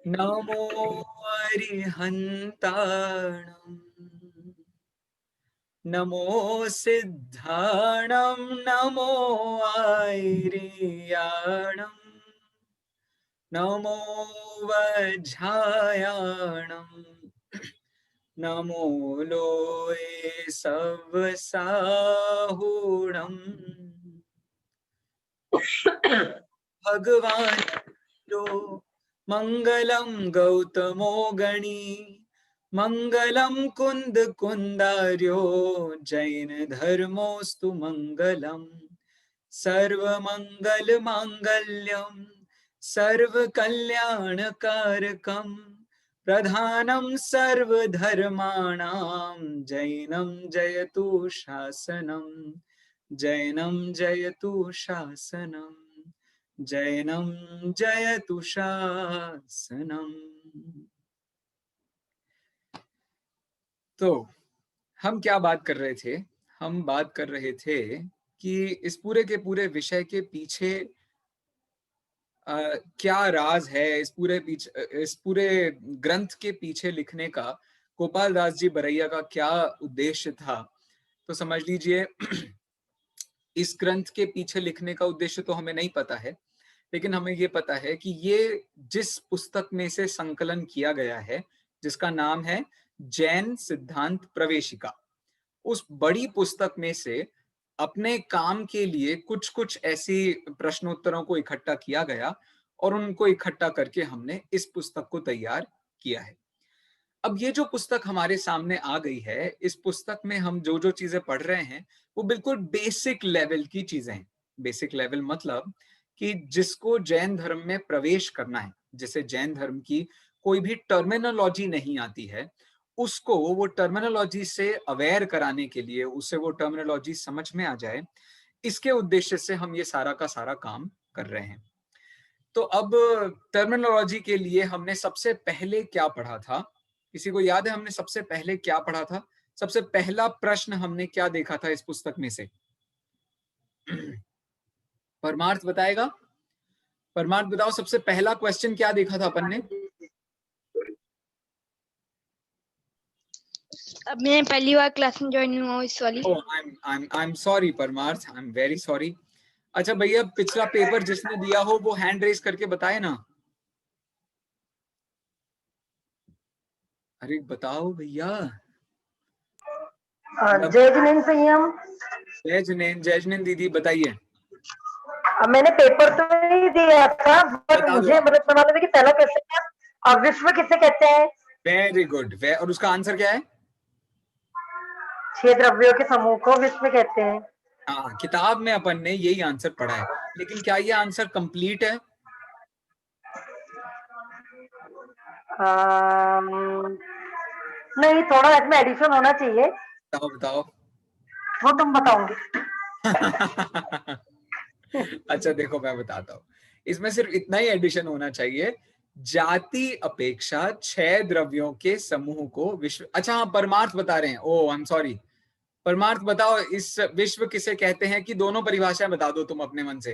नमो अरिहन्ताणम् नमो सिद्धाणं नमो आयर्याणं नमो वज्रायाणं नमो लोये सवसाहुणम् भगवान् रो मंगलम गौतमो गणी मंगलम कुंद कुंदार्यो जैन धर्मोस्तु मंगलम सर्वमंगल मांगल्यम सर्वकल्याणकारकम प्रधानम सर्वधर्माणां जैनम जयतु शासनम जैनम जयतु शासनम जैनम जयतु शासनम। तो हम क्या बात कर रहे थे? हम बात कर रहे थे कि इस पूरे के पूरे विषय के पीछे क्या राज है, इस पूरे ग्रंथ के पीछे लिखने का गोपाल दास जी बरैया का क्या उद्देश्य था। तो समझ लीजिए इस ग्रंथ के पीछे लिखने का उद्देश्य तो हमें नहीं पता है, लेकिन हमें ये पता है कि ये जिस पुस्तक में से संकलन किया गया है, जिसका नाम है जैन सिद्धांत प्रवेशिका, उस बड़ी पुस्तक में से अपने काम के लिए कुछ कुछ ऐसी प्रश्नोत्तरों को इकट्ठा किया गया और उनको इकट्ठा करके हमने इस पुस्तक को तैयार किया है। अब ये जो पुस्तक हमारे सामने आ गई है, इस पुस्तक में हम जो जो चीजें पढ़ रहे हैं वो बिल्कुल बेसिक लेवल की चीजें हैं। बेसिक लेवल मतलब कि जिसको जैन धर्म में प्रवेश करना है, जिसे जैन धर्म की कोई भी टर्मिनोलॉजी नहीं आती है, उसको वो टर्मिनोलॉजी से अवेयर कराने के लिए, उसे वो टर्मिनोलॉजी समझ में आ जाए, इसके उद्देश्य से हम ये सारा का सारा काम कर रहे हैं। तो अब टर्मिनोलॉजी के लिए हमने सबसे पहले क्या पढ़ा था? किसी को याद है हमने सबसे पहले क्या पढ़ा था? सबसे पहला प्रश्न हमने क्या देखा था इस पुस्तक में से? परमार्थ बताएगा? परमार्थ बताओ, सबसे पहला क्वेश्चन क्या देखा था अपन ने? अब मैं पहली बार क्लास में ज्वाइन हुआ हूँ इस वाली। आई एम सॉरी परमार्थ, आई एम वेरी सॉरी। अच्छा भैया, पिछला पेपर जिसने दिया हो वो हैंड रेज करके बताए ना। अरे बताओ भैया। जय जिनेन्द्र संयम। जय जिनेन्द्र दीदी बताइए। मैंने पेपर तो नहीं दिया था, बट बता दो मुझे आप। मतलब सुना था कि पहला क्वेश्चन है विश्व किसे कहते हैं? Very good. और उसका आंसर क्या है? 6 द्रव्यों के समूह को विश्व कहते हैं। हाँ, किताब में अपन ने यही आंसर पढ़ा है, लेकिन क्या ये आंसर कंप्लीट है? नहीं, थोड़ा इसमें एडिशन होना चाहिए। बताओ बताओ। वो तुम बताओगे। अच्छा देखो, मैं बताता हूँ। इसमें सिर्फ इतना ही एडिशन होना चाहिए, जाति अपेक्षा 6 द्रव्यों के समूह को विश्व। अच्छा हाँ, परमार्थ बता रहे हैं। ओ आई एम सॉरी। परमार्थ बताओ, इस विश्व किसे कहते हैं कि दोनों परिभाषाएं बता दो तुम अपने मन से,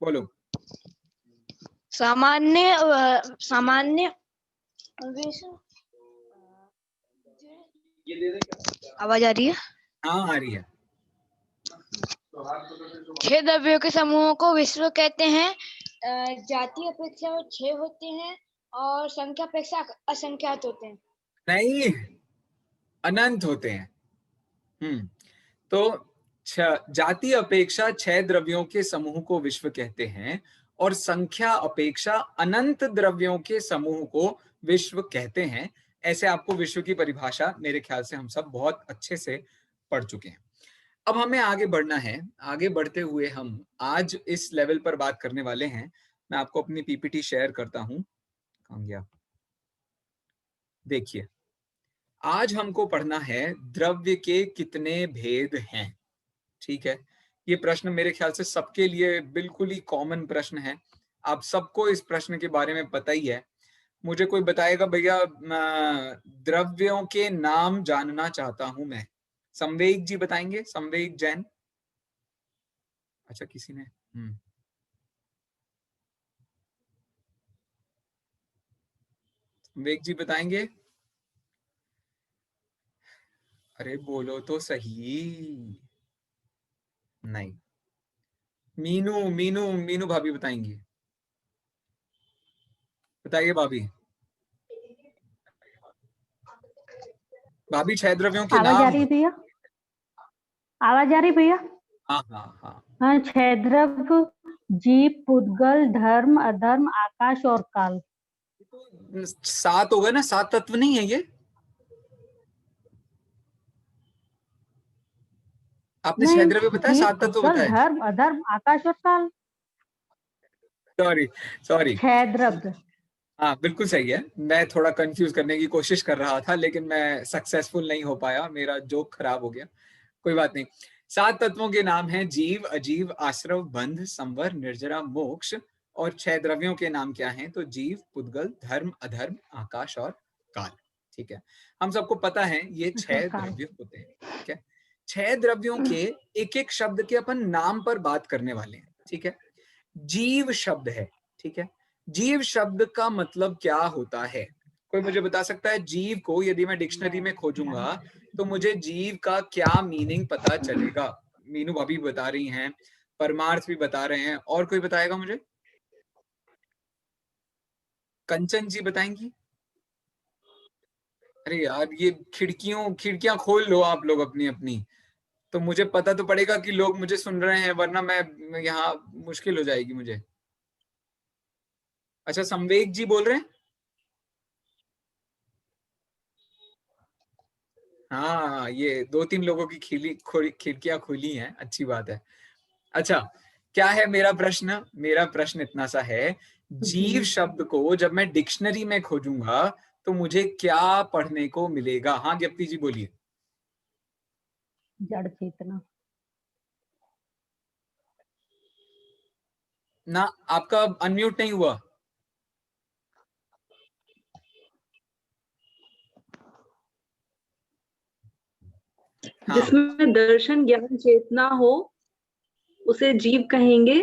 बोलो। सामान्य सामान्य विश्व। आवाज आ रही है? हाँ आ रही है। 6 द्रव्यों के समूहों को विश्व कहते हैं। जाति अपेक्षा 6 होते हैं और संख्या अपेक्षा असंख्यात होते हैं। नहीं, अनंत होते हैं। तो जाति अपेक्षा 6 द्रव्यों के समूह को विश्व कहते हैं और संख्या अपेक्षा अनंत द्रव्यों के समूह को विश्व कहते हैं। ऐसे आपको विश्व की परिभाषा मेरे ख्याल से हम सब बहुत अच्छे से पढ़ चुके हैं। अब हमें आगे बढ़ना है। आगे बढ़ते हुए हम आज इस लेवल पर बात करने वाले हैं। मैं आपको अपनी पीपीटी शेयर करता हूं। कहां गया? देखिए, आज हमको पढ़ना है द्रव्य के कितने भेद हैं। ठीक है, ये प्रश्न मेरे ख्याल से सबके लिए बिल्कुल ही कॉमन प्रश्न है। आप सबको इस प्रश्न के बारे में पता ही है। मुझे कोई बताएगा भैया, द्रव्यों के नाम जानना चाहता हूं मैं। संवेग जी बताएंगे, संवेग जैन। अच्छा किसी ने विवेक जी बताएंगे? अरे बोलो तो सही। नहीं। मीनू मीनू मीनू भाभी बताएंगी। बताइए भाभी। भाभी 6 द्रव्यों के आवाज आ नाम। रही है भैया? आवाज आ रही है भैया? हाँ हाँ हाँ। हाँ, 6 द्रव्य जीव, पुद्गल, धर्म, अधर्म, आकाश और काल। 7 हो गए ना, 7 तत्व नहीं है ये? आपने 6 नहीं, द्रव्य बताया, जीव, 7 तत्व पुद्गल, बताए? धर्म, अधर्म, आकाश और काल। Sorry sorry. 6 द्रव्य। हाँ बिल्कुल सही है। मैं थोड़ा कंफ्यूज करने की कोशिश कर रहा था, लेकिन मैं सक्सेसफुल नहीं हो पाया, मेरा जोक खराब हो गया। कोई बात नहीं। 7 तत्वों के नाम हैं जीव, अजीव, आश्रव, बंध, संवर, निर्जरा, मोक्ष। और 6 द्रव्यों के नाम क्या हैं? तो जीव, पुद्गल, धर्म, अधर्म, आकाश और काल। ठीक है, हम सबको पता है ये 6 काल। द्रव्य होते हैं। ठीक है, 6 द्रव्यों के एक एक शब्द के अपन नाम पर बात करने वाले हैं। ठीक है, जीव शब्द है। ठीक है, जीव शब्द का मतलब क्या होता है? कोई मुझे बता सकता है? जीव को यदि मैं डिक्शनरी में खोजूंगा तो मुझे जीव का क्या मीनिंग पता चलेगा? मीनू भाभी बता रही हैं, परमार्थ भी बता रहे हैं, और कोई बताएगा मुझे? कंचन जी बताएंगी? अरे यार, ये खिड़कियां खोल लो आप लोग अपनी अपनी, तो मुझे पता तो पड़ेगा कि लोग मुझे सुन रहे हैं, वरना मैं यहाँ मुश्किल हो जाएगी मुझे। अच्छा, संवेग जी बोल रहे हैं? हाँ, ये 2-3 लोगों की खिड़कियां खुली हैं, अच्छी बात है। अच्छा, क्या है मेरा प्रश्न? मेरा प्रश्न इतना सा है, जीव शब्द को जब मैं डिक्शनरी में खोजूंगा तो मुझे क्या पढ़ने को मिलेगा? हाँ ज्ञप्ति जी बोलिए। जड़ चेतना। ना, आपका अनम्यूट नहीं हुआ। हाँ, जिसमें दर्शन, ज्ञान, चेतना हो उसे जीव कहेंगे।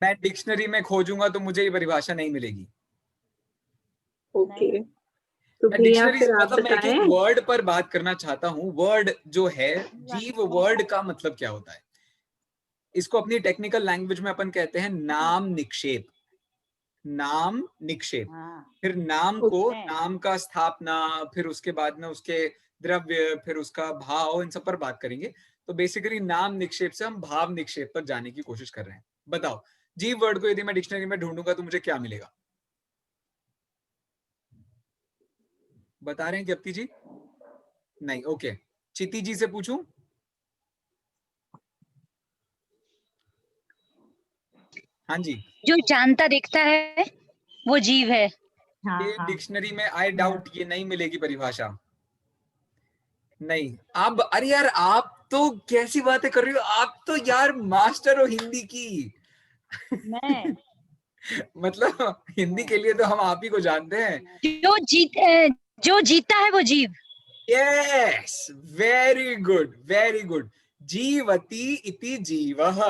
मैं डिक्शनरी में खोजूंगा तो मुझे ये परिभाषा नहीं मिलेगी। ओके, तो मैं भैया डिक्शनरी फिर आप मतलब मैं एक एक बताएं। वर्ड पर बात करना चाहता हूँ। वर्ड जो है, जीव वर्ड का मतलब क्या होता है? इसको अपनी टेक्निकल लैंग्वेज में अपन कहते हैं नाम निक्षेप। नाम निक्षेप। फिर नाम को, नाम का स्थापना, फिर उसके बाद में उसके द्रव्य, फिर उसका भाव, इन सब पर बात करेंगे। तो बेसिकली नाम निक्षेप से हम भाव निक्षेप पर जाने की कोशिश कर रहे हैं। बताओ, जीव वर्ड को यदि मैं डिक्शनरी में ढूंढूंगा तो मुझे क्या मिलेगा? बता रहे हैं ज्ञप्ति जी? नहीं, ओके। चिति जी से पूछूं? हाँ जी। जो जानता देखता है वो जीव है। ये डिक्शनरी में आई डाउट ये नहीं मिलेगी परिभाषा। नहीं, आप, अरे यार आप तो कैसी बातें कर रही हो? आप तो यार मास्टर हो हिंदी की। मैं मतलब हिंदी के लिए तो हम आप ही को जानते हैं। जो जीता है वो जीव। Yes, very good very good. जीवति इति जीवः,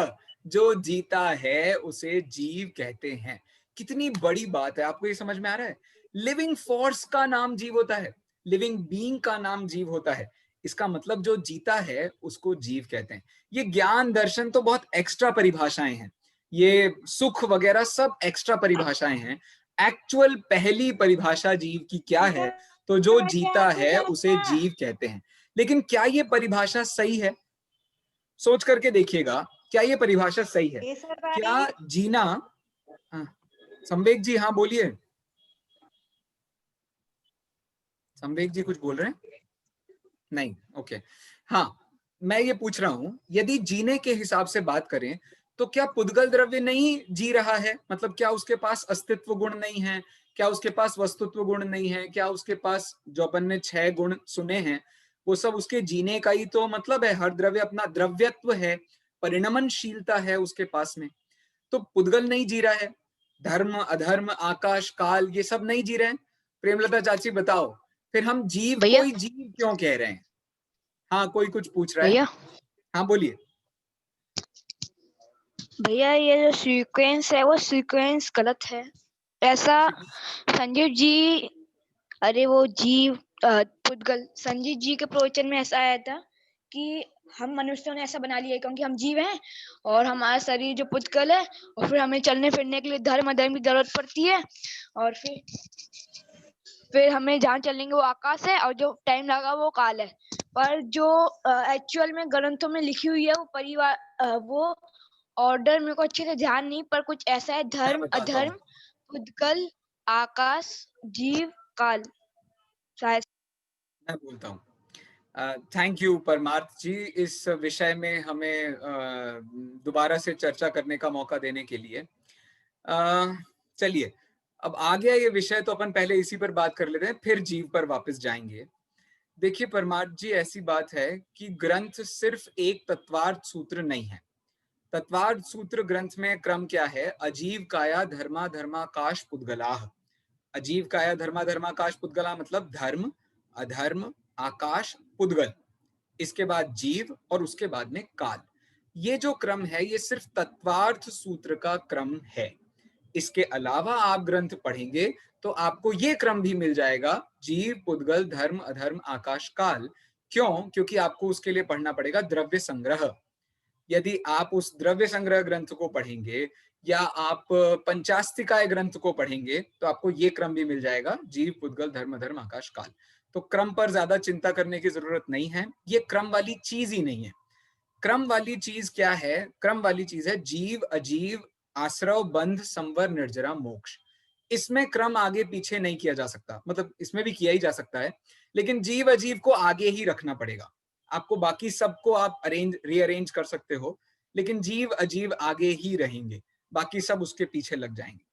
जो जीता है उसे जीव कहते हैं। कितनी बड़ी बात है, आपको ये समझ में आ रहा है? लिविंग फोर्स का नाम जीव होता है, लिविंग बीइंग का नाम जीव होता है। इसका मतलब जो जीता है उसको जीव कहते हैं। ये ज्ञान दर्शन तो बहुत एक्स्ट्रा परिभाषाएं हैं, ये सुख वगैरह सब एक्स्ट्रा परिभाषाएं हैं। एक्चुअल पहली परिभाषा जीव की क्या है? तो जो जीता है उसे जीव कहते हैं। लेकिन क्या ये परिभाषा सही है? सोच करके देखिएगा, क्या ये परिभाषा सही है? क्या जीना, हाँ, संवेग जी हाँ बोलिए। संवेग जी कुछ बोल रहे हैं? नहीं, ओके। हाँ, मैं ये पूछ रहा हूं, यदि जीने के हिसाब से बात करें तो क्या पुद्गल द्रव्य नहीं जी रहा है? मतलब क्या उसके पास अस्तित्व गुण नहीं है? क्या उसके पास वस्तुत्व गुण नहीं है? क्या उसके पास जो अपन ने 6 गुण सुने हैं वो सब उसके जीने का ही तो मतलब है? हर द्रव्य अपना द्रव्यत्व है, परिणमनशीलता है उसके पास में। तो पुद्गल नहीं जी रहा है, धर्म, अधर्म, आकाश, काल ये सब नहीं जी रहे हैं। प्रेमलता चाची बताओ, फिर हम जीव को ही जीव क्यों कह रहे हैं? हाँ, कोई कुछ पूछ रहा है? भैया हाँ बोलिए। भैया ये जो सीक्वेंस है वो सीक्वेंस गलत है। ऐसा संजीव जी अरे वो जीव पुद्गल, संजीत जी के प्रवचन में ऐसा आया था कि हम मनुष्यों ने ऐसा बना लिया है क्योंकि हम जीव हैं और हमारा शरीर जो पुद्गल है, और फिर हमें चलने फिरने के लिए धर्म अधर्म की जरूरत पड़ती है, और फिर हमें जहाँ चलेंगे वो आकाश है, और जो टाइम लगा वो काल है। पर जो एक्चुअल में ग्रंथों में लिखी हुई है वो परिवार वो ऑर्डर मेरे को अच्छे से ध्यान नहीं, पर कुछ ऐसा है, मैं धर्म बताता अधर्म हूँ, पुद्गल आकाश जीव काल, शायद। मैं बोलता हूँ। थैंक यू परमार्थ जी, इस विषय में हमें दोबारा से चर्चा करने का मौका देने के लिए। चलिए, अब आ गया ये विषय तो अपन पहले इसी पर बात कर लेते हैं, फिर जीव पर वापस जाएंगे। देखिए परमार्थ जी, ऐसी बात है कि ग्रंथ सिर्फ एक तत्वार्थ सूत्र नहीं है। तत्वार्थ सूत्र ग्रंथ में क्रम क्या है? अजीव काया धर्मा धर्माकाश पुद्गलाह। अजीव काया धर्मा धर्माकाश पुद्गला मतलब धर्म अधर्म आकाश पुद्गल, इसके बाद जीव और उसके बाद में काल। ये जो क्रम है ये सिर्फ तत्वार्थ सूत्र का क्रम है। इसके अलावा आप ग्रंथ पढ़ेंगे तो आपको ये क्रम भी मिल जाएगा, जीव पुद्गल धर्म अधर्म आकाश काल। क्यों? क्योंकि आपको उसके लिए पढ़ना पड़ेगा द्रव्य संग्रह। यदि आप उस द्रव्य संग्रह ग्रंथ को पढ़ेंगे या आप पंचास्तिकाय ग्रंथ को पढ़ेंगे तो आपको ये क्रम भी मिल जाएगा, जीव पुद्गल धर्म अधर्म आकाश काल। तो क्रम पर ज्यादा चिंता करने की जरूरत नहीं है, ये क्रम वाली चीज ही नहीं है। क्रम वाली चीज क्या है? क्रम वाली चीज है जीव अजीव आश्रव बंध संवर निर्जरा मोक्ष। इसमें क्रम आगे पीछे नहीं किया जा सकता, मतलब इसमें भी किया ही जा सकता है, लेकिन जीव अजीव को आगे ही रखना पड़ेगा आपको। बाकी सबको आप रीअरेंज कर सकते हो, लेकिन जीव अजीव आगे ही रहेंगे, बाकी सब उसके पीछे लग जाएंगे।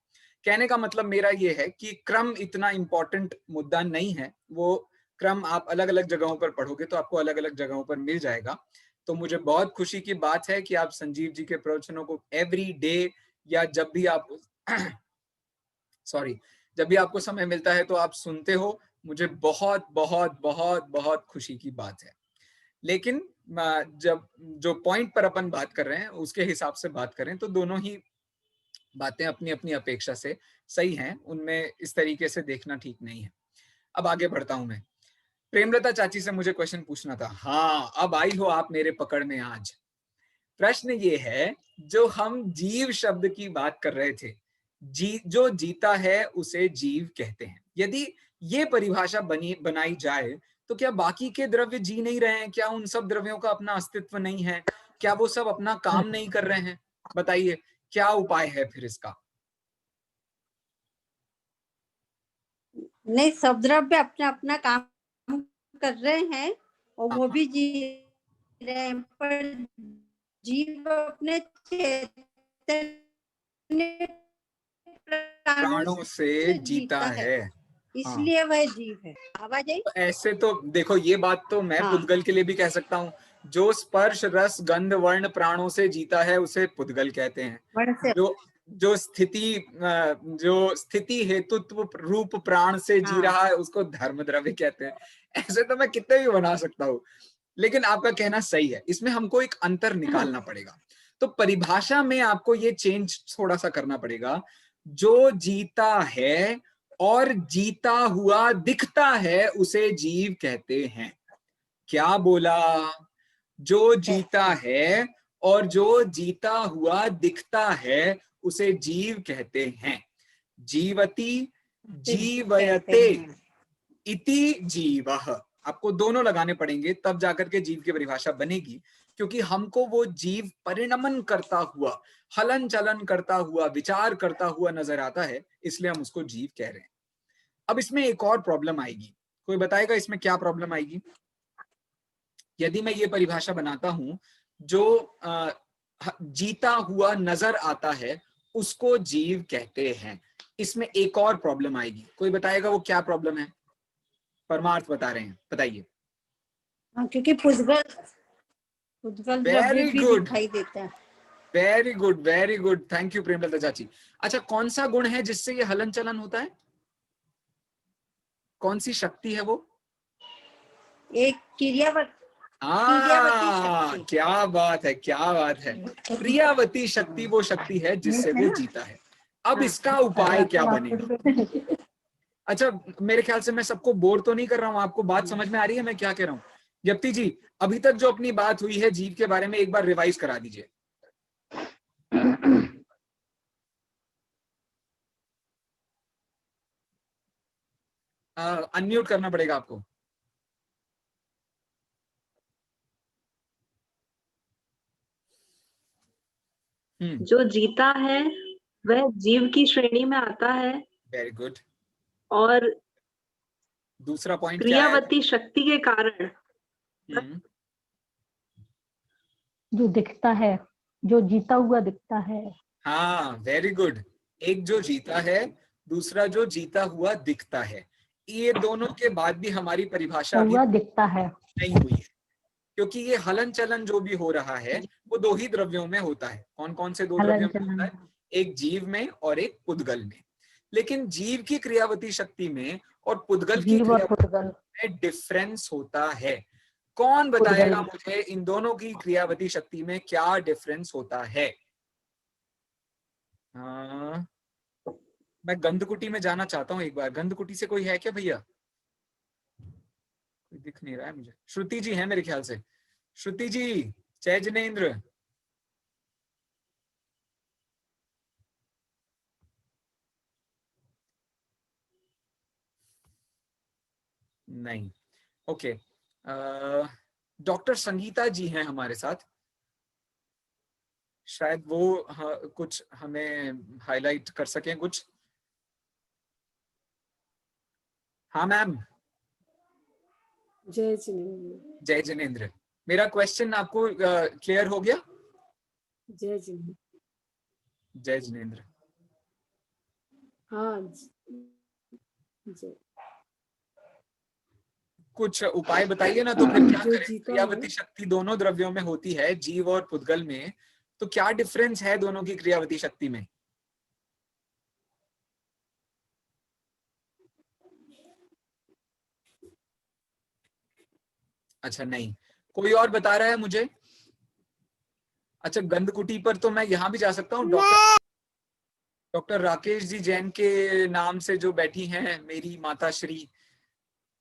कहने का मतलब मेरा ये है कि क्रम इतना इंपॉर्टेंट मुद्दा नहीं है। वो क्रम आप अलग अलग जगहों पर पढ़ोगे तो आपको अलग अलग जगहों पर मिल जाएगा। तो मुझे बहुत खुशी की बात है कि आप संजीव जी के प्रवचनों को एवरी डे या जब भी आप जब भी आपको समय मिलता है तो आप सुनते हो। मुझे बहुत बहुत बहुत बहुत खुशी की बात है। लेकिन जब जो पॉइंट पर अपन बात कर रहे हैं उसके हिसाब से बात करें तो दोनों ही बातें अपनी अपनी अपेक्षा से सही हैं, उनमें इस तरीके से देखना ठीक नहीं है। अब आगे बढ़ता हूं मैं। प्रेमलता चाची से मुझे क्वेश्चन पूछना था। हाँ, अब आई हो आप मेरे पकड़ में आज। प्रश्न ये है, जो हम जीव शब्द की बात कर रहे थे, जो जीता है उसे जीव कहते हैं। यदि ये परिभाषा बनाई जाए तो क्या बाकी के द्रव्य जी नहीं रहे हैं? क्या उन सब द्रव्यों का अपना अस्तित्व नहीं है? क्या वो सब अपना काम नहीं कर रहे हैं? बताइए क्या उपाय है फिर इसका? नहीं, सब द्रव्य अपना अपना काम कर रहे हैं और वो भी जी रहे हैं, पर जीव अपने प्राणों से जीता है, इसलिए वह जीव है। आवाज आई? ऐसे तो देखो, ये बात तो मैं पुद्गल के लिए भी कह सकता हूँ। जो स्पर्श रस गंध वर्ण प्राणों से जीता है उसे पुद्गल कहते हैं। जो स्थिति हेतुत्व रूप प्राण से जी रहा है उसको धर्म द्रव्य कहते हैं। ऐसे तो मैं कितने भी बना सकता हूँ, लेकिन आपका कहना सही है, इसमें हमको एक अंतर निकालना पड़ेगा। तो परिभाषा में आपको ये चेंज थोड़ा सा करना पड़ेगा। जो जीता है और जीता हुआ दिखता है उसे जीव कहते हैं। क्या बोला? जो जीता है और जो जीता हुआ दिखता है उसे जीव कहते हैं। जीवति जीवयते इति जीवः। आपको दोनों लगाने पड़ेंगे तब जाकर के जीव की परिभाषा बनेगी, क्योंकि हमको वो जीव परिणमन करता हुआ, हलन चलन करता हुआ, विचार करता हुआ नजर आता है, इसलिए हम उसको जीव कह रहे हैं। अब इसमें एक और प्रॉब्लम आएगी। कोई बताएगा इसमें क्या प्रॉब्लम आएगी? यदि मैं ये परिभाषा बनाता हूं, जो जीता हुआ नजर आता है उसको जीव कहते हैं, इसमें एक और प्रॉब्लम आएगी। कोई बताएगा वो क्या प्रॉब्लम है? परमार्थ बता रहे हैं, बताइए। क्योंकि पुद्गल द्रव्य भी दिखाई देता है। Very good, very good, thank you Premlata चाची। अच्छा, कौन सा गुण है जिससे ये हलन चलन होता है? कौन सी शक्ति है वो? एक क्रियावती शक्ति। क्या बात है, क्या बात है। क्रियावती शक्ति वो शक्ति है जिससे वो जीता है। अब इसका उपाय क्या बनेगा? अच्छा, मेरे ख्याल से मैं सबको बोर तो नहीं कर रहा हूँ, आपको बात समझ में आ रही है मैं क्या कह रहा हूँ? जप्ती जी, अभी तक जो अपनी बात हुई है जीव के बारे में एक बार रिवाइज करा दीजिए। अनम्यूट करना पड़ेगा आपको। जो जीता है वह जीव की श्रेणी में आता है। Very good. और दूसरा पॉइंट क्या है? क्रियावती शक्ति के कारण जो दिखता है, जो जीता हुआ दिखता है। हाँ, वेरी गुड। एक जो जीता है, दूसरा जो जीता हुआ दिखता है। ये दोनों के बाद भी हमारी परिभाषा अभी हुआ दिखता है नहीं हुई है, क्योंकि ये हलन चलन जो भी हो रहा है वो दो ही द्रव्यों में होता है। कौन कौन से दो द्रव्यों में होता है? एक जीव में और एक पुद्गल में। लेकिन जीव की क्रियावती शक्ति में और पुद्गल की क्रियावती में डिफरेंस होता है। कौन बताएगा मुझे इन दोनों की क्रियावती शक्ति में क्या डिफरेंस होता है? हाँ, मैं गंधकुटी में जाना चाहता हूँ एक बार। गंधकुटी से कोई है क्या भैया? कोई दिख नहीं रहा है मुझे। श्रुति जी है मेरे ख्याल से। श्रुति जी, जय जिनेन्द्र। नहीं, ओके। डॉक्टर संगीता जी हैं हमारे साथ, शायद वो कुछ हमें हाईलाइट कर सकें कुछ। हाँ मैम। जय जिनेन्द्र। जय जिनेन्द्र। मेरा क्वेश्चन आपको क्लियर हो गया? जय जिनेन्द्र। जय जिनेन्द्र। हाँ जय। कुछ उपाय बताइए ना, तो फिर क्या करें? क्रियावती शक्ति दोनों द्रव्यों में होती है, जीव और पुद्गल में, तो क्या डिफरेंस है दोनों की क्रियावती शक्ति में? अच्छा, नहीं कोई और बता रहा है मुझे? अच्छा, गंधकुटी पर तो मैं यहाँ भी जा सकता हूँ। डॉक्टर राकेश जी जैन के नाम से जो बैठी हैं मेरी माता श्री,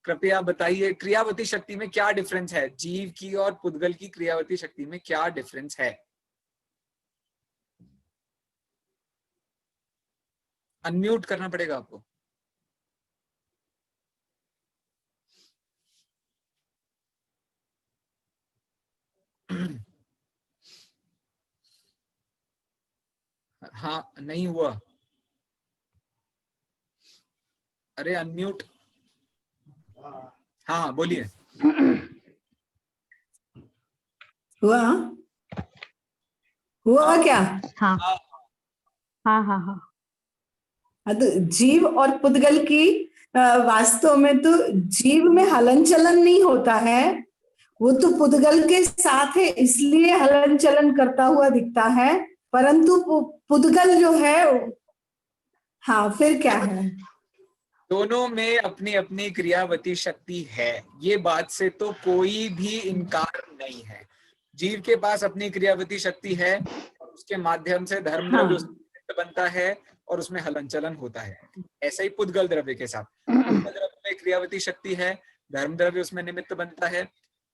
कृपया बताइए क्रियावती शक्ति में क्या डिफरेंस है? जीव की और पुद्गल की क्रियावती शक्ति में क्या डिफरेंस है? अनम्यूट करना पड़ेगा आपको। हाँ, नहीं हुआ। अरे अनम्यूट। हाँ बोलिए। हुआ क्या? हाँ हाँ हाँ हाँ। तो जीव और पुद्गल की वास्तव में तो जीव में हलन चलन नहीं होता है, वो तो पुद्गल के साथ है इसलिए हलन चलन करता हुआ दिखता है, परंतु पुद्गल जो है, हाँ फिर क्या है? दोनों में अपनी अपनी क्रियावती शक्ति है, ये बात से तो कोई भी इनकार नहीं है। जीव के पास अपनी क्रियावती शक्ति है, उसके माध्यम से धर्म द्रव्य उसमें बनता है और उसमें हलन चलन होता है। ऐसा ही पुद्गल द्रव्य के साथ, पुद्गल द्रव्य में क्रियावती शक्ति है, धर्म द्रव्य उसमें निमित्त बनता है।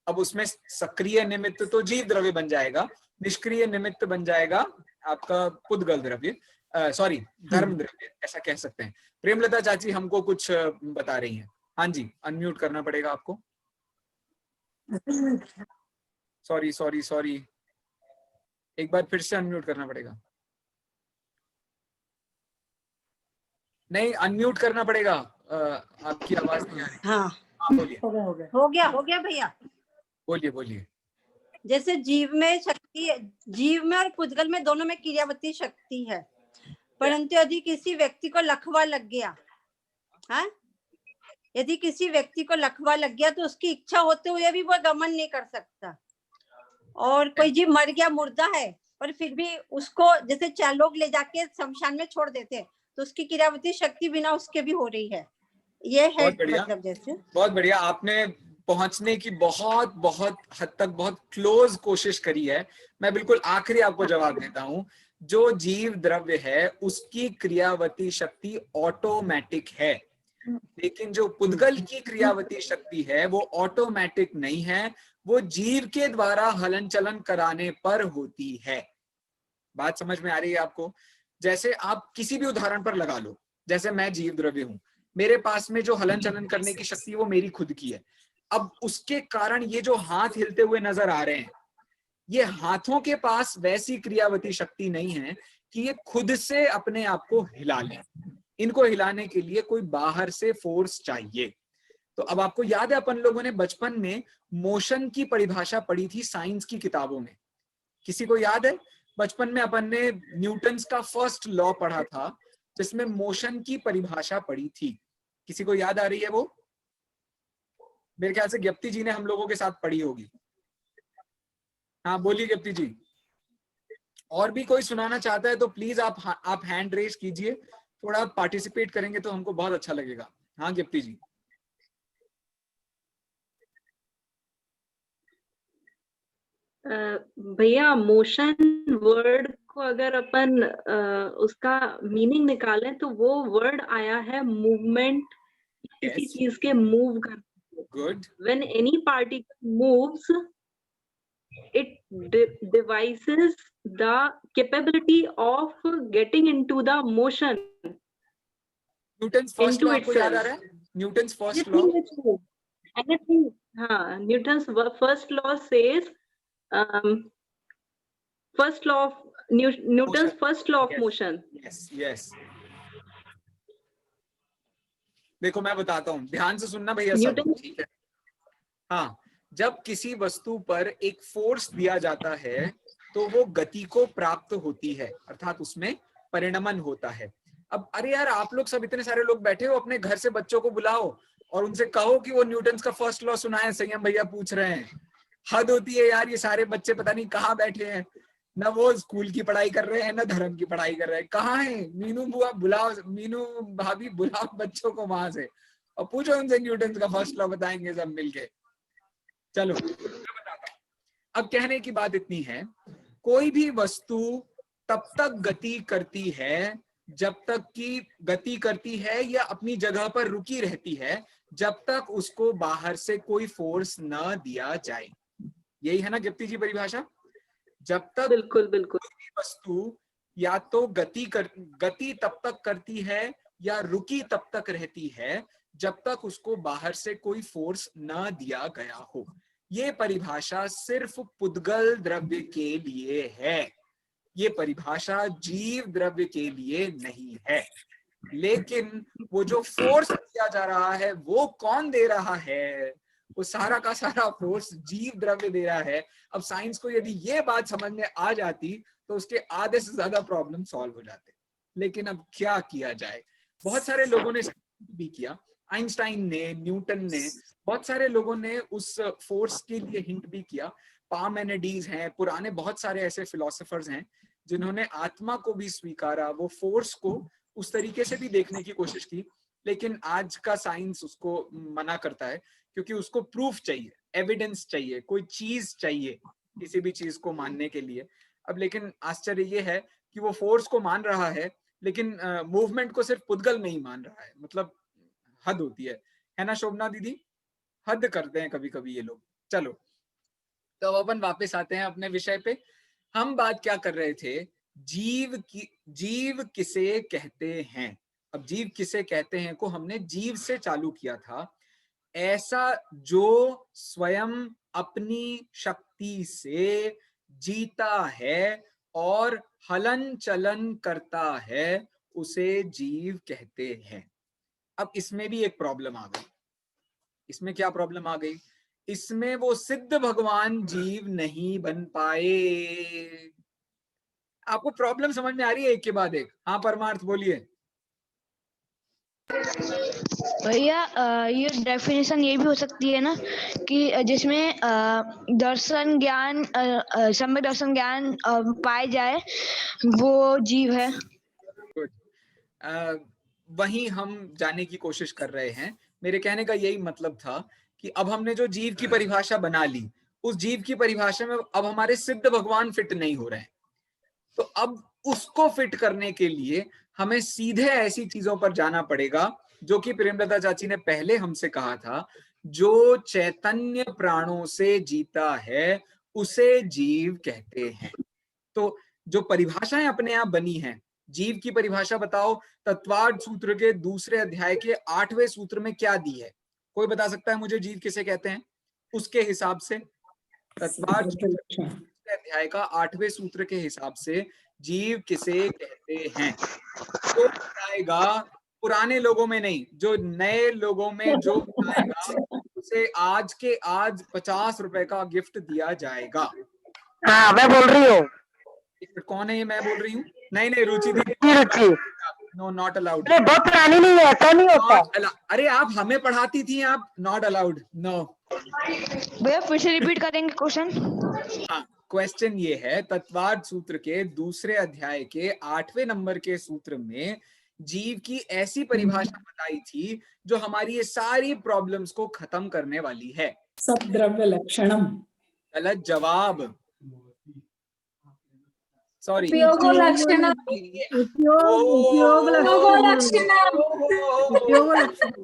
अब उसमें सक्रिय निमित्त तो जीव द्रव्य बन जाएगा, निष्क्रिय निमित्त बन जाएगा आपका पुद्गल द्रव्य, सॉरी धर्म द्रव्य, ऐसा कह सकते हैं। प्रेमलता चाची हमको कुछ बता रही हैं। हाँ जी, अनम्यूट करना पड़ेगा आपको। सॉरी सॉरी सॉरी, एक बार फिर से अनम्यूट करना पड़ेगा। नहीं, अनम्यूट करना पड़ेगा, आपकी आवाज नहीं आ रही। हाँ बोलिए। हो गया भैया। बोलिए बोलिए। जैसे जीव में शक्ति, जीव में और पुद्गल में दोनों में क्रियावती शक्ति है, परंतु यदि किसी व्यक्ति को लकवा लग गया, हाँ, यदि किसी व्यक्ति को लकवा लग गया तो उसकी इच्छा होते हुए भी वो गमन नहीं कर सकता। और कोई जीव मर गया, मुर्दा है, पर फिर भी उसको जैसे 4 लोग ले जाके शमशान में छोड़ देते हैं, तो उसकी क्रियावती शक्ति बिना उसके भी हो रही है। ये है मतलब जैसे। बहुत बढ़िया, आपने पहुंचने की बहुत बहुत हद तक बहुत क्लोज कोशिश करी है। मैं बिल्कुल आखिरी आपको जवाब देता हूं। जो जीव द्रव्य है उसकी क्रियावती शक्ति ऑटोमेटिक है। लेकिन जो पुद्गल की क्रियावती शक्ति है वो ऑटोमेटिक नहीं है, वो जीव के द्वारा हलन चलन कराने पर होती है। बात समझ में आ रही है आपको? जैसे आप किसी भी उदाहरण पर लगा लो, जैसे मैं जीव द्रव्य हूं, मेरे पास में जो हलन चलन करने की शक्ति है वो मेरी खुद की है। अब उसके कारण ये जो हाथ हिलते हुए नजर आ रहे हैं, ये हाथों के पास वैसी क्रियावती शक्ति नहीं है कि ये खुद से अपने आप को हिला लें। इनको हिलाने के लिए कोई बाहर से फोर्स चाहिए। तो अब आपको याद है अपन लोगों ने बचपन में मोशन की परिभाषा पढ़ी थी साइंस की किताबों में। किसी को याद है? बचपन में अपन ने न्यूटन्स का फर्स्ट लॉ पढ़ा था जिसमें मोशन की परिभाषा पढ़ी थी। किसी को याद आ रही है वो? मेरे ख्याल से ज्ञप्ति जी ने हम लोगों के साथ पढ़ी होगी। हाँ बोलिए ज्ञप्ति जी। और भी कोई सुनाना चाहता है तो प्लीज आप हैंड रेज कीजिए, थोड़ा पार्टिसिपेट करेंगे तो हमको बहुत अच्छा लगेगा। हाँ ज्ञप्ति जी। भैया मोशन वर्ड को अगर अपन उसका मीनिंग निकालें तो वो वर्ड आया है मूवमेंट, किसी चीज के मूव करना। Good. When any particle moves, it devises the capability of getting into the motion. Newton's first law आपको याद आ रहा है? Newton's first law. Anything, हाँ, Newton's first law says, first law of Newton's first law of motion. Yes. देखो मैं बताता हूँ, ध्यान से सुनना भैया सब, ठीक है? हाँ, जब किसी वस्तु पर एक फोर्स दिया जाता है तो वो गति को प्राप्त होती है, अर्थात उसमें परिणमन होता है। अब अरे यार आप लोग सब इतने सारे लोग बैठे हो, अपने घर से बच्चों को बुलाओ और उनसे कहो कि वो न्यूटन्स का फर्स्ट लॉ सुनाए। संयम भैया पूछ रहे हैं, हद होती है यार, ये सारे बच्चे पता नहीं कहाँ बैठे हैं, ना वो स्कूल की पढ़ाई कर रहे हैं ना धर्म की पढ़ाई कर रहे हैं। कहाँ है मीनू बुआ? बुलाओ, मीनू भाभी बुलाओ बच्चों को वहां से और पूछो उनसे, न्यूटन का फर्स्ट लॉ बताएंगे सब मिलके। चलो मैं बताता हूँ। अब कहने की बात इतनी है, कोई भी वस्तु तब तक गति करती है जब तक कि गति करती है या अपनी जगह पर रुकी रहती है जब तक उसको बाहर से कोई फोर्स न दिया जाए। यही है ना ज्ञप्ति जी परिभाषा? जब तक बिल्कुल वस्तु या तो गति तब तक करती है या रुकी तब तक रहती है जब तक उसको बाहर से कोई फोर्स न दिया गया हो। ये परिभाषा सिर्फ पुद्गल द्रव्य के लिए है, ये परिभाषा जीव द्रव्य के लिए नहीं है। लेकिन वो जो फोर्स दिया जा रहा है वो कौन दे रहा है? वो सारा का सारा फोर्स जीव द्रव्य दे रहा है। अब साइंस को यदि ये बात समझ में आ जाती तो उसके आधे से ज्यादा प्रॉब्लम सॉल्व हो जाते। लेकिन अब क्या किया जाए? बहुत सारे लोगों ने भी किया, आइंस्टाइन ने, न्यूटन ने, बहुत सारे लोगों ने उस फोर्स के लिए हिंट भी किया। पार्मेनिडीज हैं, पुराने बहुत सारे ऐसे फिलोसोफर्स हैं जिन्होंने आत्मा को भी स्वीकारा, वो फोर्स को उस तरीके से भी देखने की कोशिश की। लेकिन आज का साइंस उसको मना करता है क्योंकि उसको प्रूफ चाहिए, एविडेंस चाहिए, कोई चीज चाहिए किसी भी चीज को मानने के लिए। अब लेकिन आश्चर्य ये है कि वो फोर्स को मान रहा है लेकिन मूवमेंट को सिर्फ पुद्गल में ही मान रहा है। मतलब हद होती है ना शोभना दीदी? हद करते हैं कभी कभी ये लोग। चलो तो अपन वापस आते हैं अपने विषय पे। हम बात क्या कर रहे थे? जीव किसे कहते हैं। अब जीव किसे कहते हैं को हमने जीव से चालू किया था। ऐसा जो स्वयं अपनी शक्ति से जीता है और हलन चलन करता है उसे जीव कहते हैं। अब इसमें भी एक प्रॉब्लम आ गई। इसमें क्या प्रॉब्लम आ गई? इसमें वो सिद्ध भगवान जीव नहीं बन पाए। आपको प्रॉब्लम समझ में आ रही है एक के बाद एक? हाँ परमार्थ बोलिए। भैया ये डेफिनेशन ये भी हो सकती है ना कि जिसमें दर्शन ज्ञान, सम्यक दर्शन ज्ञान पाए जाए वो जीव है। वही हम जाने की कोशिश कर रहे हैं। मेरे कहने का यही मतलब था कि अब हमने जो जीव की परिभाषा बना ली, उस जीव की परिभाषा में अब हमारे सिद्ध भगवान फिट नहीं हो रहे हैं। तो अब उसको फिट करने के लिए हमें सीधे ऐसी चीजों पर जाना पड़ेगा जो कि प्रेमलता चाची ने पहले हमसे कहा था, जो चैतन्य प्राणों से जीता है उसे जीव कहते हैं। तो जो परिभाषाएं अपने आप बनी हैं, जीव की परिभाषा बताओ तत्वार्थ सूत्र के दूसरे अध्याय के 8वें सूत्र में क्या दी है? कोई बता सकता है मुझे जीव किसे कहते हैं? उसके हिसाब से तत्वार्थ सूत्र के दूसरे अध्याय का 8वें सूत्र के हिसाब से जीव किसे कहते हैं? तो बताएगा, पुराने लोगों में नहीं, जो नए लोगों में जो बताएगा उसे आज के आज 50 रुपए का गिफ्ट दिया जाएगा। हाँ मैं बोल रही हूँ। कौन है ये? मैं बोल रही हूँ। नहीं नहीं, रुचि दी, रुचि नो नॉट अलाउड। अरे बहुत पुरानी नहीं है, ऐसा नहीं होता। अरे आप हमें पढ़ाती थी, आप नॉट अलाउड, नो। भैया फिर से रिपीट करेंगे क्वेश्चन? हाँ, क्वेश्चन ये है, तत्वार्थ सूत्र के दूसरे अध्याय के 8वें नंबर के सूत्र में जीव की ऐसी परिभाषा बताई थी जो हमारी ये सारी प्रॉब्लम्स को खत्म करने वाली है। सब द्रव्य लक्षणम। गलत जवाब, सॉरी। उपयोगो लक्षणम। उपयोग लक्षणम। उपयोग लक्षणम।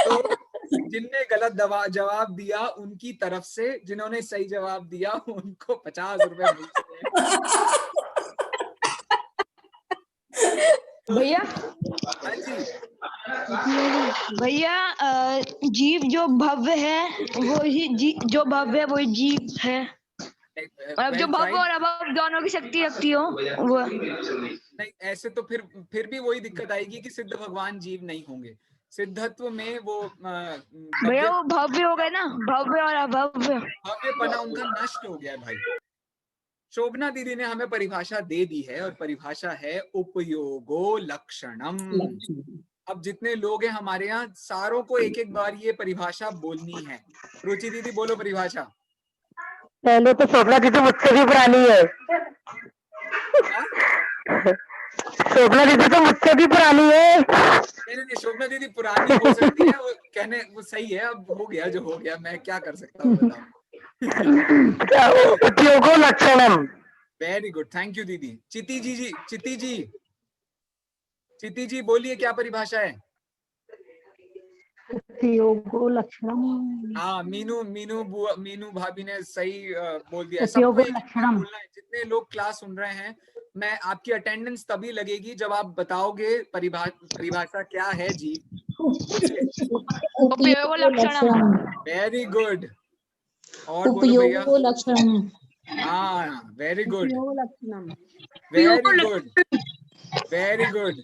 तो जिनने गलत जवाब दिया उनकी तरफ से, जिन्होंने सही जवाब दिया उनको 50 रुपए मिलते हैं। भैया हाँ जी भैया, जीव जो भव्य है वो ही जो भव्य है वो जीव है, मतलब जो भव्य और अभव्य दोनों की शक्ति रखती हो वो। नहीं, ऐसे तो फिर भी वही दिक्कत आएगी कि सिद्ध भगवान जीव नहीं होंगे। सिद्धत्व में वो भैया वो भव्य हो गए ना, भव्य और अभव्य। भव्यपना उनका नष्ट हो गया है भाई। शोभना दीदी ने हमें परिभाषा दे दी है और परिभाषा है उपयोगो लक्षणम। अब जितने लोग हैं हमारे यहाँ, सारों को एक एक बार ये परिभाषा बोलनी है। रुचि दीदी बोलो परिभाषा। पहले तो शोभना दीदी मुझसे भी पुरानी है। शोभना दीदी तो मुझसे भी पुरानी है। नहीं, शोभना दीदी पुरानी हो सकती है, वो कहने वो सही है। अब हो गया जो हो गया, मैं क्या कर सकता हूँ बताओ। उपयोगो लक्षणम। वेरी गुड, थैंक यू दीदी। चिति जी बोलिए क्या परिभाषा है? उपयोगो लक्षणम। हाँ, मीनू भाभी ने सही बोल दिया। उपयोगो लक्षणम। जितने लोग क्लास सुन रहे हैं, मैं आपकी अटेंडेंस तभी लगेगी जब आप बताओगे परिभाषा क्या है जी। उपयोगो लक्षणम। Very good. और बोलो भैया। लक्षणम। हाँ, वेरी गुड, लक्षणम। Very good, very good.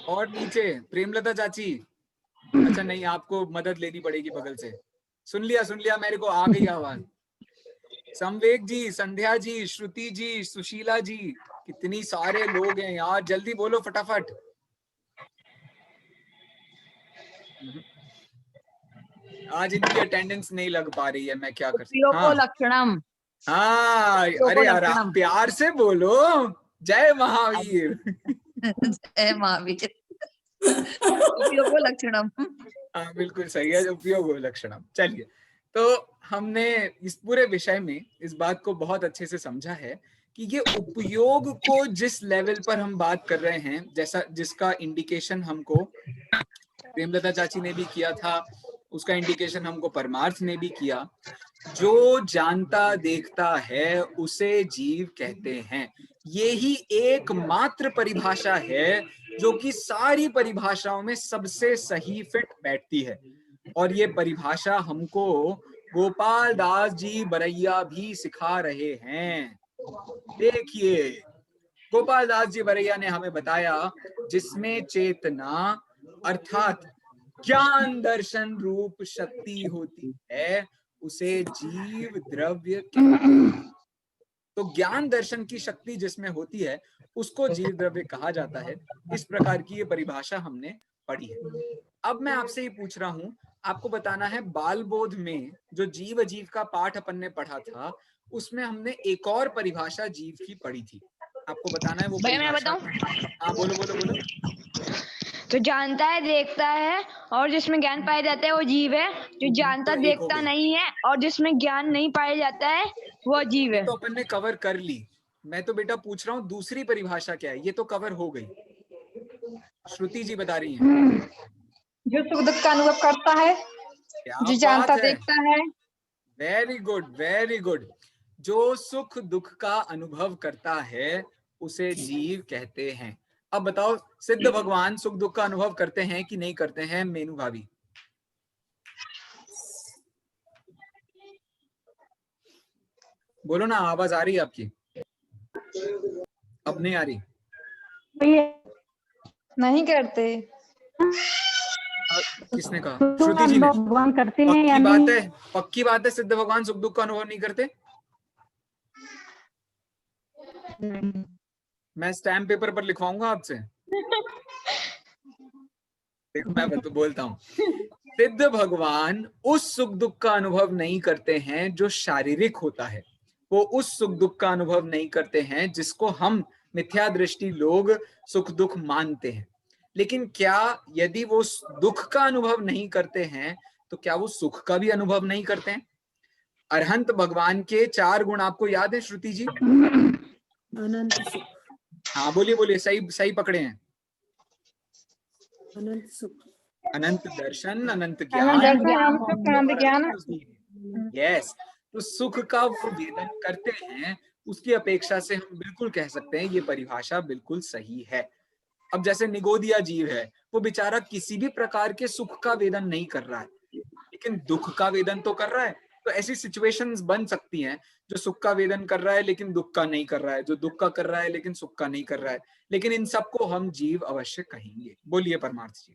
और नीचे प्रेमलता चाची। अच्छा नहीं, आपको मदद लेनी पड़ेगी बगल से। सुन लिया, मेरे को आ गई आवाज। संवेक जी, संध्या जी, श्रुति जी, सुशीला जी, कितनी सारे लोग हैं यार, जल्दी बोलो फटाफट। आज इनकी अटेंडेंस नहीं लग पा रही है, मैं क्या कर सकता हूँ। लक्षणम। हाँ, अरे यार आप प्यार से बोलो। जय महावीर। जय महावीर। उपयोगो लक्षणम। हाँ बिल्कुल सही है, उपयोगो लक्षणम। चलिए, तो हमने इस पूरे विषय में इस बात को बहुत अच्छे से समझा है कि ये उपयोग को जिस लेवल पर हम बात कर रहे हैं, जैसा जिसका इंडिकेशन हमको प्रेमलता चाची ने भी किया था, उसका इंडिकेशन हमको परमार्थ ने भी किया। जो जानता देखता है उसे जीव कहते हैं। ये ही एकमात्र परिभाषा है जो कि सारी परिभाषाओं में सबसे सही फिट बैठती है। और ये परिभाषा हमको गोपाल दास जी बरैया भी सिखा रहे हैं। देखिए, गोपाल दास जी बरैया ने हमें बताया, जिसमें चेतना अर्थात ज्ञान दर्शन रूप शक्ति होती है उसे जीव द्रव्य कहते हैं। तो ज्ञान दर्शन की शक्ति जिसमें होती है उसको जीव द्रव्य कहा जाता है। इस प्रकार की ये परिभाषा हमने पढ़ी है। अब मैं आपसे ये पूछ रहा हूँ, आपको बताना है, बाल बोध में जो जीव अजीव का पाठ अपन ने पढ़ा था उसमें हमने एक और परिभाषा जीव की पढ़ी थी। आपको बताना है वो भैया मैं परिभाषा। बताऊं? हाँ बोलो। जो जानता है देखता है और जिसमें ज्ञान पाया जाता है वो जीव है। जो जानता तो देखता नहीं है और जिसमें ज्ञान नहीं पाया जाता है वो जीव है। तो अपन ने कवर कर ली। मैं तो बेटा पूछ रहा हूँ दूसरी परिभाषा क्या है, ये तो कवर हो गई। श्रुति जी बता रही हैं। जो सुख दुख का अनुभव करता है, क्या जो बात जानता है, देखता है। Very good very good. जो सुख दुख का अनुभव करता है उसे जीव कहते हैं। अब बताओ, सिद्ध भगवान सुख दुख का अनुभव करते हैं कि नहीं करते हैं मीनू भाभी? बोलो ना, आवाज आ रही है आपकी? अब नहीं आ रही? नहीं करते। किसने कहा? श्रुति जी ने। भगवान करते हैं या पक्की बात नहीं? है, पक्की बात है, सिद्ध भगवान सुख दुख का अनुभव नहीं करते? मैं स्टैम्प पेपर पर लिखवाऊंगा आपसे। देखो मैं तो बोलता हूँ, सिद्ध भगवान उस सुख दुख का अनुभव नहीं करते हैं जो शारीरिक होता है। वो उस सुख दुख का अनुभव नहीं करते हैं जिसको हम मिथ्या दृष्टि लोग सुख दुख मानते हैं। लेकिन क्या यदि वो दुख का अनुभव नहीं करते हैं तो क्या वो सुख का भी अनुभव नहीं करते हैं? अरहंत भगवान के 4 गुण आपको याद है श्रुति जी? अनंत सुख, हाँ बोलिए बोलिए, सही सही पकड़े हैं। अनंत सुख, अनंत दर्शन, अनंत अनंत ज्ञान। यस, तो सुख का वो वेदन करते हैं, उसकी अपेक्षा से हम बिल्कुल कह सकते हैं ये परिभाषा बिल्कुल सही है। अब जैसे निगोदिया जीव है, वो बेचारा किसी भी प्रकार के सुख का वेदन नहीं कर रहा है, लेकिन दुख का वेदन तो कर रहा है। तो ऐसी सिचुएशंस बन सकती हैं, जो सुख का वेदन कर रहा है लेकिन दुख का नहीं कर रहा है, जो दुख का कर रहा है लेकिन सुख का नहीं कर रहा है, लेकिन इन सबको हम जीव अवश्य कहेंगे। बोलिए परमार्थ जी।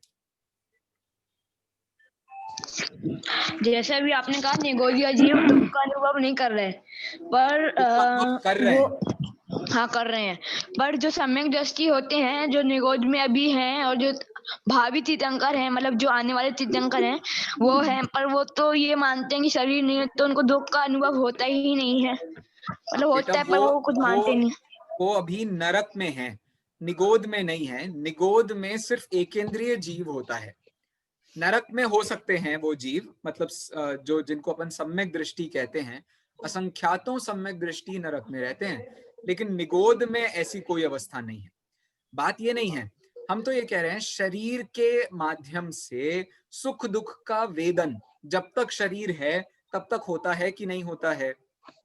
जैसे अभी आपने कहा निगोदिया जीव दुख का अनुभव नहीं कर रहे, पर कर रहे हैं। हाँ कर रहे हैं, पर जो सम्यक दृष्टि होते हैं, जो निगोद में अभी हैं और जो भावी तीर्थंकर हैं, मतलब जो आने वाले तीर्थंकर हैं वो हैं, पर वो तो ये मानते हैं कि शरीर नहीं है तो उनको दुख का अनुभव होता ही नहीं है, मतलब होता है पर वो कुछ मानते नहीं। वो अभी नरक में है, निगोद में नहीं है। निगोद में सिर्फ एकेंद्रीय जीव होता है। नरक में हो सकते हैं वो जीव, मतलब जो जिनको अपन सम्यक दृष्टि कहते हैं, असंख्यातों सम्यक दृष्टि नरक में रहते हैं, लेकिन निगोद में ऐसी कोई अवस्था नहीं है। बात ये नहीं है, हम तो ये कह रहे हैं शरीर के माध्यम से सुख दुख का वेदन जब तक शरीर है तब तक होता है कि नहीं होता है?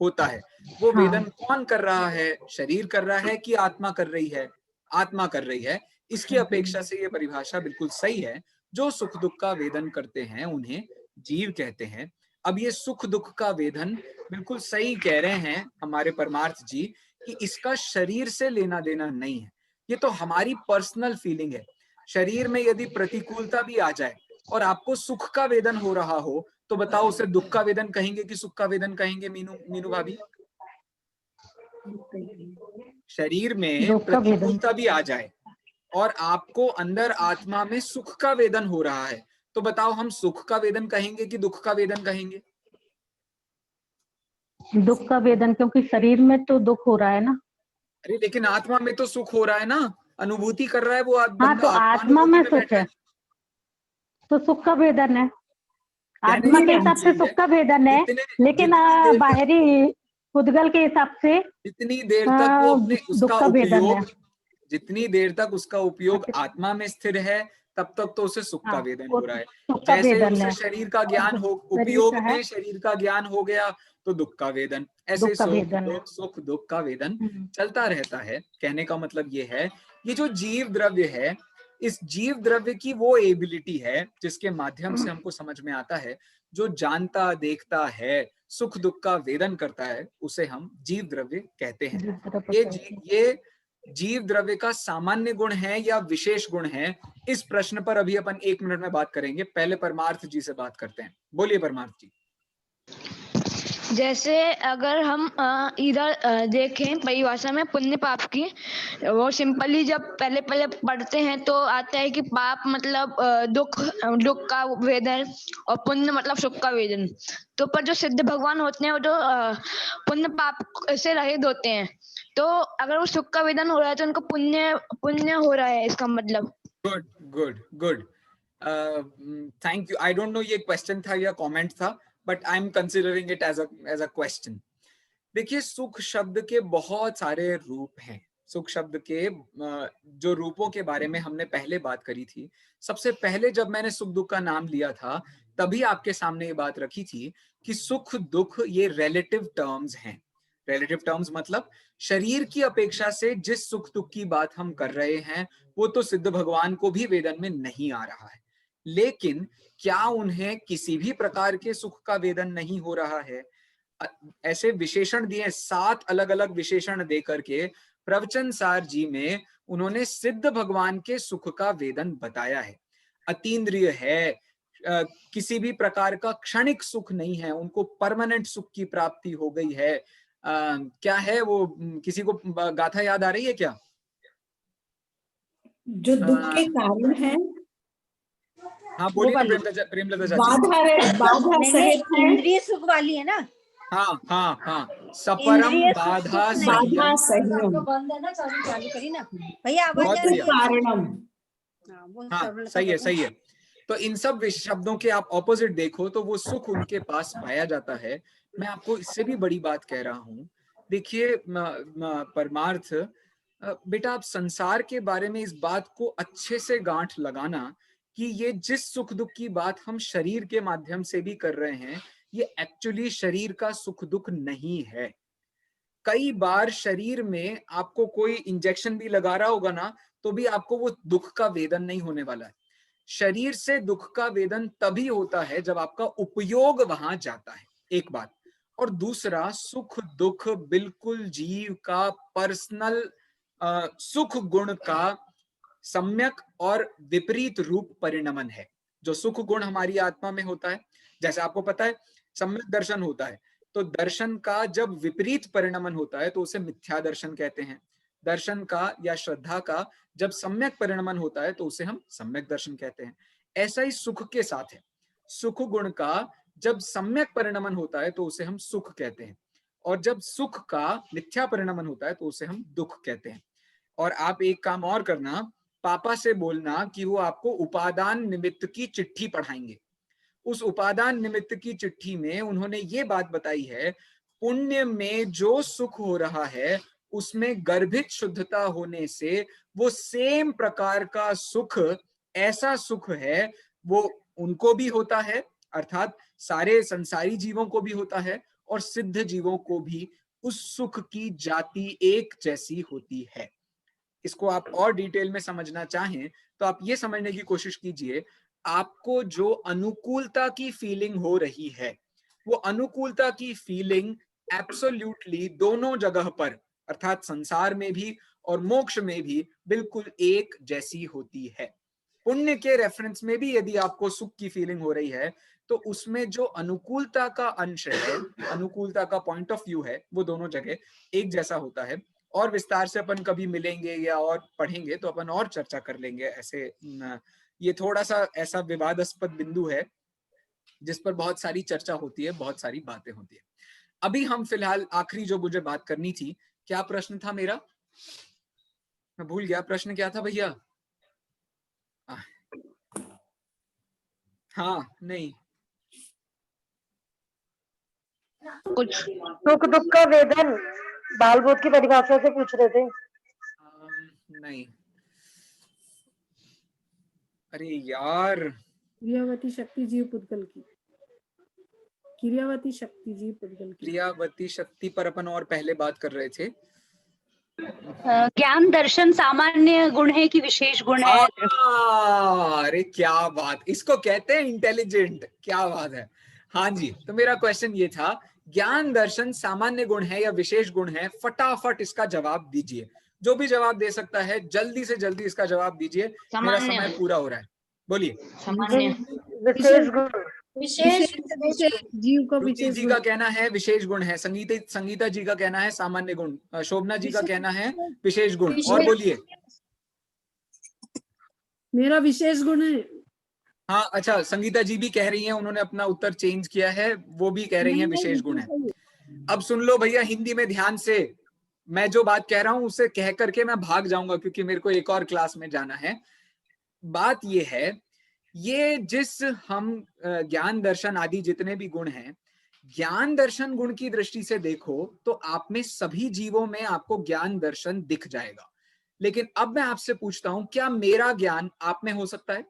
होता है। वो वेदन कौन कर रहा है? शरीर कर रहा है कि आत्मा कर रही है? आत्मा कर रही है। इसकी अपेक्षा से ये परिभाषा बिल्कुल सही है। जो सुख दुख का वेदन करते हैं उन्हें जीव कहते हैं। अब ये सुख दुख का वेदन बिल्कुल सही कह रहे हैं हमारे परमार्थ जी कि इसका शरीर से लेना देना नहीं है, ये तो हमारी पर्सनल फीलिंग है। शरीर में यदि प्रतिकूलता भी आ जाए और आपको सुख का वेदन हो रहा हो तो बताओ उसे दुख का वेदन कहेंगे कि सुख का वेदन कहेंगे? मीनू भाभी, शरीर में प्रतिकूलता भी आ जाए और आपको अंदर आत्मा में सुख का वेदन हो रहा है तो बताओ हम सुख का वेदन कहेंगे कि दुख का वेदन कहेंगे? दुख का वेदन, क्योंकि शरीर में तो दुख हो रहा है ना। अरे लेकिन आत्मा में तो सुख हो रहा है ना, अनुभूति कर रहा है वो हाँ, तो आत्मा में सुख है तो सुख का वेदन है, आत्मा के हिसाब से सुख का वेदन है, लेकिन बाहरी पुद्गल के हिसाब से जितनी देर तक वो अपने उसका उपयोग, जितनी देर तक उसका उपयोग अच्छा। आत्मा में स्थिर है तब तक तो उसे सुख का वेदन हो रहा है। सुख का जैसे वेदन उसे है। शरीर का ज्ञान हो, उपयोग में शरीर का ज्ञान हो गया तो दुख का वेदन। ऐसे सुख दुख का वेदन चलता रहता है। कहने का मतलब ये है, ये जो जीव द्रव्य है, इस जीव द्रव्य की वो एबिलिटी है जिसके माध्यम से हमको समझ में आता है, जो जानता देखता है, सुख दुख का वेदन करता है, उसे हम जीव द्रव्य कहते हैं। ये जीव द्रव्य का सामान्य गुण है या विशेष गुण है, इस प्रश्न पर अभी अपन 1 मिनट में बात करेंगे। पहले परमार्थ जी से बात करते हैं। बोलिए परमार्थ जी। जैसे अगर हम इधर देखें परिभाषा में पुण्य पाप की, वो सिंपली जब पहले पढ़ते हैं तो आता है कि पाप मतलब दुख का वेदन और पुण्य मतलब सुख का वेदन। तो पर जो सिद्ध भगवान होते हैं वो तो पुण्य पाप से रहित होते हैं, तो अगर वो सुख का वेदन हो रहा है तो उनको पुण्य हो रहा है, इसका मतलब। Good thank you. I don't know ये क्वेश्चन था या कमेंट था, but I am considering it as a question. देखिए, सुख शब्द के बहुत सारे रूप हैं, सुख शब्द के जो रूपों के बारे में हमने पहले बात करी थी, सबसे पहले जब मैंने सुख दुख का नाम लिया था तभी आपके सामने ये बात रखी थी कि सुख दुख ये रिलेटिव टर्म्स हैं। रिलेटिव टर्म्स मतलब शरीर की अपेक्षा से जिस सुख दुख की बात हम कर रहे हैं वो तो सिद्ध भगवान को भी वेदन में नहीं आ रहा है, लेकिन क्या उन्हें किसी भी प्रकार के सुख का वेदन नहीं हो रहा है? ऐसे विशेषण दिए, 7 अलग अलग विशेषण दे करके प्रवचन सार जी में उन्होंने सिद्ध भगवान के सुख का वेदन बताया है। अतीन्द्रिय है, किसी भी प्रकार का क्षणिक सुख नहीं है, उनको परमानेंट सुख की प्राप्ति हो गई है। क्या है वो, किसी को गाथा याद आ रही है क्या? जो दुख के कारण है, हाँ बोलिए प्रेमलता चाची। बाधा सहित है, इंद्रिय सुख वाली है ना। हाँ हाँ हाँ, सपरम बाधा संयम, चालू करी ना भैया, बहुत बढ़िया। कारणम। हाँ सही है सही है। तो इन सब शब्दों के आप ऑपोजिट देखो तो वो सुख उनके पास पाया जाता है। मैं आपको इससे भी बड़ी बात कह रहा हूँ, देखिए परमार्थ बेटा, आप संसार के बारे में इस बात को अच्छे से गांठ लगाना कि ये जिस सुख दुख की बात हम शरीर के माध्यम से भी कर रहे हैं, ये एक्चुअली शरीर का सुख दुख नहीं है। कई बार शरीर में आपको कोई इंजेक्शन भी लगा रहा होगा ना, तो भी आपको वो दुख का वेदन नहीं होने वाला है। शरीर से दुख का वेदन तभी होता है जब आपका उपयोग वहां जाता है, एक बात। और दूसरा, सुख दुख बिल्कुल जीव का पर्सनल सुख गुण का सम्यक और विपरीत रूप परिणमन है। जो सुख गुण हमारी आत्मा में होता है, जैसे आपको पता है सम्यक दर्शन होता है, तो दर्शन का जब विपरीत परिणमन होता है तो उसे मिथ्या दर्शन कहते हैं। दर्शन का या श्रद्धा का जब सम्यक परिणमन होता है तो उसे हम सम्यक दर्शन कहते हैं। ऐसा ही सुख के साथ है, सुख गुण का जब सम्यक परिणमन होता है तो उसे हम सुख कहते हैं, और जब सुख का मिथ्या परिणमन होता है तो उसे हम दुख कहते हैं। और आप एक काम और करना, पापा से बोलना कि वो आपको उपादान निमित्त की चिट्ठी पढ़ाएंगे। उस उपादान निमित्त की चिट्ठी में उन्होंने ये बात बताई है, पुण्य में जो सुख हो रहा है उसमें गर्भित शुद्धता होने से वो सेम प्रकार का सुख, ऐसा सुख है वो उनको भी होता है, अर्थात सारे संसारी जीवों को भी होता है, और सिद्ध जीवों को भी उस सुख की जाति एक जैसी होती है। इसको आप और डिटेल में समझना चाहें तो आप ये समझने की कोशिश कीजिए, आपको जो अनुकूलता की फीलिंग हो रही है, वो अनुकूलता की फीलिंग एब्सोल्युटली दोनों जगह पर, अर्थात संसार में भी और मोक्ष में भी बिल्कुल एक जैसी होती है। पुण्य के रेफरेंस में भी यदि आपको सुख की फीलिंग हो रही है तो उसमें जो अनुकूलता का अंश है, अनुकूलता का पॉइंट ऑफ व्यू है, वो दोनों जगह एक जैसा होता है। और विस्तार से अपन कभी मिलेंगे या और पढ़ेंगे तो अपन और चर्चा कर लेंगे। ऐसे ये थोड़ा सा ऐसा विवादास्पद बिंदु है जिस पर बहुत सारी चर्चा होती है, बहुत सारी बातें होती है। अभी हम फिलहाल आखिरी जो मुझे बात करनी थी, क्या प्रश्न था मेरा, मैं भूल गया प्रश्न क्या था भैया। हाँ नहीं, सुख दुख का वेदन बाल बोध की परिभाषा से पूछ रहे थे। नहीं, अरे यार, क्रियावती शक्ति जीव पुद्गल की, क्रियावती शक्ति जीव पुद्गल की, क्रियावती शक्ति पर अपन और पहले बात कर रहे थे। ज्ञान दर्शन सामान्य गुण है कि विशेष गुण है? अरे क्या बात, इसको कहते हैं इंटेलिजेंट, क्या बात है। हाँ जी, तो मेरा क्वेश्चन ये था, ज्ञान दर्शन सामान्य गुण है या विशेष गुण है? फटाफट इसका जवाब दीजिए, जो भी जवाब दे सकता है जल्दी से जल्दी इसका जवाब दीजिए, मेरा समय पूरा हो रहा है। बोलिए। विशेष गुण, विशेष जीव को रुचि विशेष जी का कहना है विशेष गुण है, संगीता जी का कहना है सामान्य गुण, शोभना जी का कहना है विशेष गुण। और बोलिए। मेरा विशेष गुण है। हाँ अच्छा, संगीता जी भी कह रही हैं, उन्होंने अपना उत्तर चेंज किया है, वो भी कह रही हैं विशेष गुण है। अब सुन लो भैया हिंदी में ध्यान से, मैं जो बात कह रहा हूं उसे कह करके मैं भाग जाऊंगा क्योंकि मेरे को एक और क्लास में जाना है। बात ये है, ये जिस हम ज्ञान दर्शन आदि जितने भी गुण हैं, ज्ञान दर्शन गुण की दृष्टि से देखो तो आप में सभी जीवों में आपको ज्ञान दर्शन दिख जाएगा। लेकिन अब मैं आपसे पूछता हूं, क्या मेरा ज्ञान आप में हो सकता है?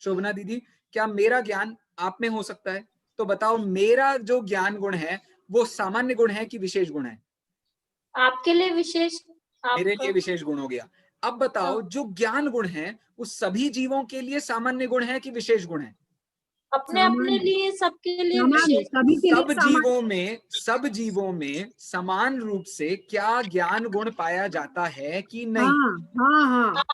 शोभना दीदी, क्या मेरा ज्ञान आप में हो सकता है? तो बताओ, मेरा जो ज्ञान गुण है वो सामान्य गुण है कि विशेष गुण है? आपके लिए विशेष, मेरे लिए विशेष गुण हो गया। अब बताओ, जो ज्ञान गुण है वो सभी जीवों के लिए सामान्य गुण है कि विशेष गुण है? अपने अपने लिए, सबके लिए विशेष। सब जीवों में समान रूप से क्या ज्ञान गुण पाया जाता है कि नहीं? हाँ।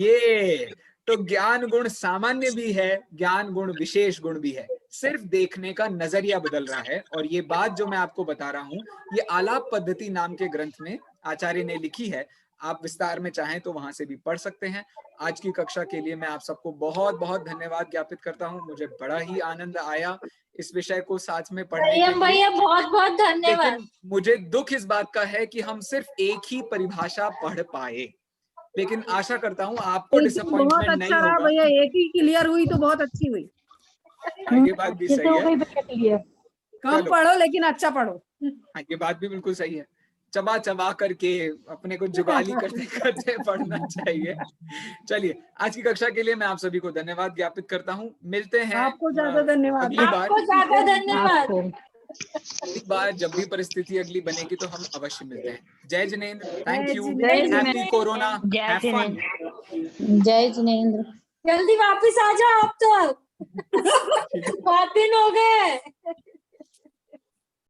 ये तो ज्ञान गुण सामान्य भी है, ज्ञान गुण विशेष गुण भी है, सिर्फ देखने का नजरिया बदल रहा है। और ये बात जो मैं आपको बता रहा हूं, ये आलाप पद्धति नाम के ग्रंथ में आचार्य ने लिखी है। आप विस्तार में चाहें तो वहां से भी पढ़ सकते हैं। आज की कक्षा के लिए मैं आप सबको बहुत बहुत धन्यवाद ज्ञापित करता हूं। मुझे बड़ा ही आनंद आया इस विषय को साथ में पढ़ने के लिए। भैया बहुत बहुत धन्यवाद। लेकिन मुझे दुख इस बात का है कि हम सिर्फ एक ही परिभाषा पढ़ पाए, लेकिन आशा करता हूँ आपको डिसअपॉइंटमेंट नहीं होगा। भैया एक ही क्लियर हुई तो बहुत अच्छी हुई। ये बात भी सही है। कम पढ़ो लेकिन अच्छा पढ़ो। हाँ, ये बात भी बिल्कुल सही है। चबा चबा करके अपने को जुगाली करते करते पढ़ना चाहिए। चलिए, आज की कक्षा के लिए मैं आप सभी को धन्यवाद ज्ञापित करता हूँ। मिलते हैं आपको ज्यादा धन्यवाद। अगली बार। आपको ज्यादा धन्यवाद। अगली बार जब भी परिस्थिति अगली बनेगी तो हम अवश्य मिलते हैं। जय जिनेंद्र, थैंक यू, जय हैप्पी कोरोना, हैव फन। जय जिनेंद्र, जल्दी वापस आ जाओ, अब तो बहुत दिन हो गए।